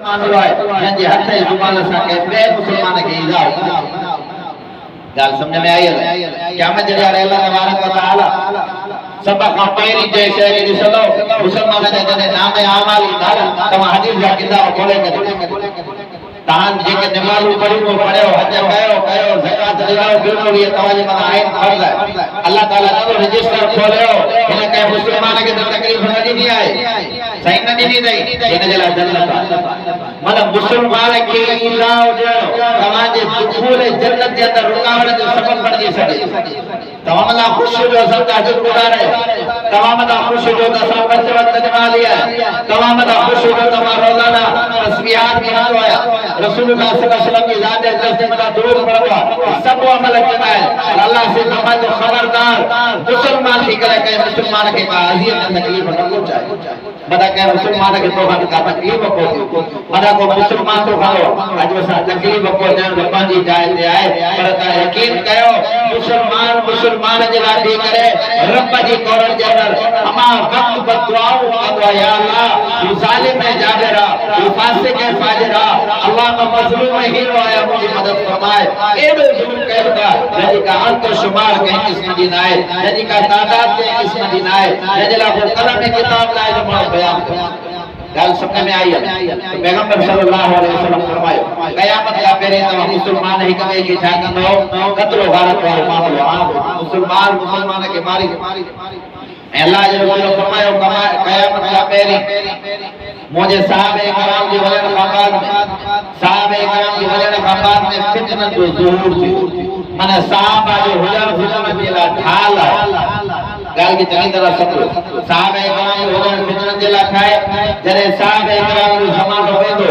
मानलो है जंहिंजे हथ जी ज़ुबान सां कंहिं ॿिए मुस्लमान खे ईज़ा ॻाल्हि सम्झ में आई आहे। क़यामत जे ॾींहुं अल्लाह तबारक व तआला सब खां पहिरीं जे शइ खे ॾिसंदो मुस्लमान जा जॾहिं नाम आमाल ईंदा तव्हां हदीस जा किताब खोले करे तव्हां जेके नमाज़ूं पढ़ियो हज कयो ज़कात ॾियो बिल्कुलु इहे तव्हांजे मथां आहिनि फर्ज़ आहे। अल्लाह ताला ॾाढो रजिस्टर खोलियो हिन कंहिं मुस्लमान खे त तकलीफ़ न ॾिनी आहे सही न ॾिनी अथई हिन जे लाइ जन्नत आहे। मतिलबु मुस्लमान खे ईज़ा ॾियणो तव्हांजे दुखूल जन्नत जे अंदरि रुकावट जो सबबु बणिजी सघे। तव्हां मथां ख़ुशी जो असां ताजुब गुज़ारे तव्हां मथां ख़ुशी जो त असां 5 वक़्त नमाज़ी आहे तव्हां मथां ख़ुशी जो त मां रोज़ाना तस्बीहात पढ़ंदो आहियां रसूलुल्लाह सल्लल्लाहु अलैहि वसल्लम की ज़ात अक़दस ते मथां दुरूद पढ़ंदो आहियां सब अमल कया आहिनि अल्लाह से फरमाए खबरदार मुस्लमान थी करे कंहिं मुस्लमान खे का अज़ियत तकलीफ़ न पहुचाए मदा कंहिं मुस्लमान खे तोखां का तकलीफ़ पहुचे मदा को मुस्लमान तो खाओ अॼु असां तकलीफ़ पहुचाइण त पंहिंजी जाइ ते आहे पर तव्हां यकीन कयो मुस्लमान जे लाइ बि करे रब जी कौरन जे अंदरि अमा वक़्त बदुआऊं कंदो आहे या अल्लाह तू ज़ालिम ऐं जाबिर आहे तू फासिक ऐं फाजिर आहे अल्लाह का मज़लूम हीरो आहे मुंहिंजी मदद फरमाए एॾो ज़ुल्म कयो था जंहिंजी का अंत शुमार कंहिं क़िस्म जी न आहे जंहिंजी का तादाद कंहिं क़िस्म जी न आहे जंहिंजे लाइ को कलम किताब न आहे जो माण्हू बयानु करे ॻाल्हि समझ में आई है। पैगंबर सल्लल्लाहु अलैहि वसल्लम फरमायो क़यामत खां पहिरीं तव्हां मुस्लमान हिक ॿिए खे छा कंदो कतरो गारत वारो मामलो मुस्लमान खे मारी ऐं अल्लाह जे रसूल फरमायो क़यामत खां पहिरीं मुझे साहबे कराम जे वजन खां बाद में फितनत जो ज़ुहूर थी माने साहबा जो हुजण फितनत जे लाइ ढाल गाल की चंगी तरह समझो साहबे कराम जो हुजण फितनत जे लाइ ठाहे जॾहिं साहबे कराम जो ज़मानो वेंदो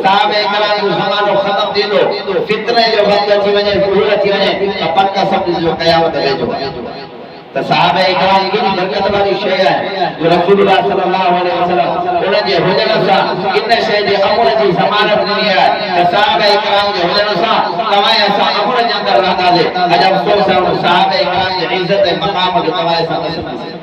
साहबे कराम जो ज़मानो ख़त्म थींदो फितने जो वक़्त अची वञे ज़ुहूर थी वञे त पक्का सम्झो क़यामत वेझो त साहबे कराम की बरकत वाली शइ आहे जो रसूलुल्लाह सल्लल्लाहु अलैहि वसल्लम उन जे हुजण सां इन शइ जे अमल जी ज़मानत ॾिनी आहे त साहबे कराम जे हुजण सां तव्हां असां अमल जे अंदरि रहंदासीं अॼु अफ़सोस आहे साहबे कराम जी इज़त ऐं मक़ाम जो तव्हां असां न सम्झी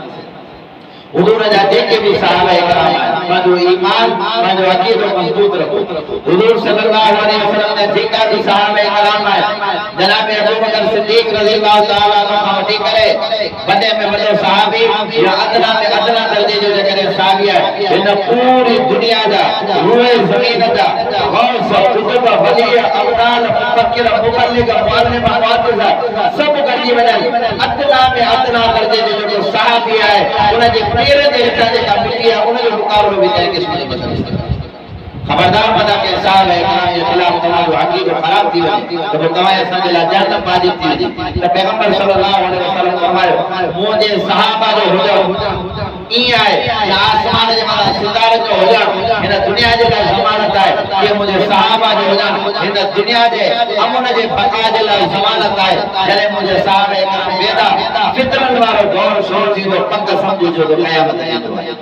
हुजूर जा जेके भी साहबा इकराम आहिनि पंहिंजो ईमान पंहिंजो अक़ीदो मज़बूत रखो हुजूर सल्लल्लाहु अलैहि वसल्लम जा जेका भी साहबा इकराम आहिनि जनाब अबू बकर सिद्दीक़ रज़ियल्लाहु ताला अन्हु खां वठी करे वॾे में वॾो सहाबी या अदना में अदना दर्जे जो जेकॾहिं सहाबी आहे हिन पूरी दुनिया जा रूए ज़मीन जा गौस कुतुब वली अवतार मुफक्किर मुबल्लिग मुअल्लिम मुहद्दिस सब गॾिजी वञनि अदना में अदना दर्जे जो जेको सहाबी आहे उन जे पेर जे हेठां जेका मिटी आहे उन जो मुक़ाबलो बि कंहिं क़िस्म जो न करे सघंदा खबरदार मदा के साहब इकराम के खिलाफ तव्हांजो अक़ीदो ख़राब थी वञे त पोइ तव्हां असांजे लाइ जहन्नम वाजिब थी वञे त पैगंबर सल्लल्लाहु अलैहि वसल्लम फरमायो मुंहिंजे सहाबा जो हुजण ईअं आहे त आसमान जे मथां सितारे जो हुजण हिन दुनिया जे लाइ ज़मानत आहे इहे मुंहिंजे सहाबा जो हुजण हिन दुनिया जे अमन जे बका जे लाइ ज़मानत आहे जॾहिं मुंहिंजे साहब इकराम वेंदा फितरत वारो दौर शुरू थींदो पक सम्झिजो त क़यामत ईंदो आहे।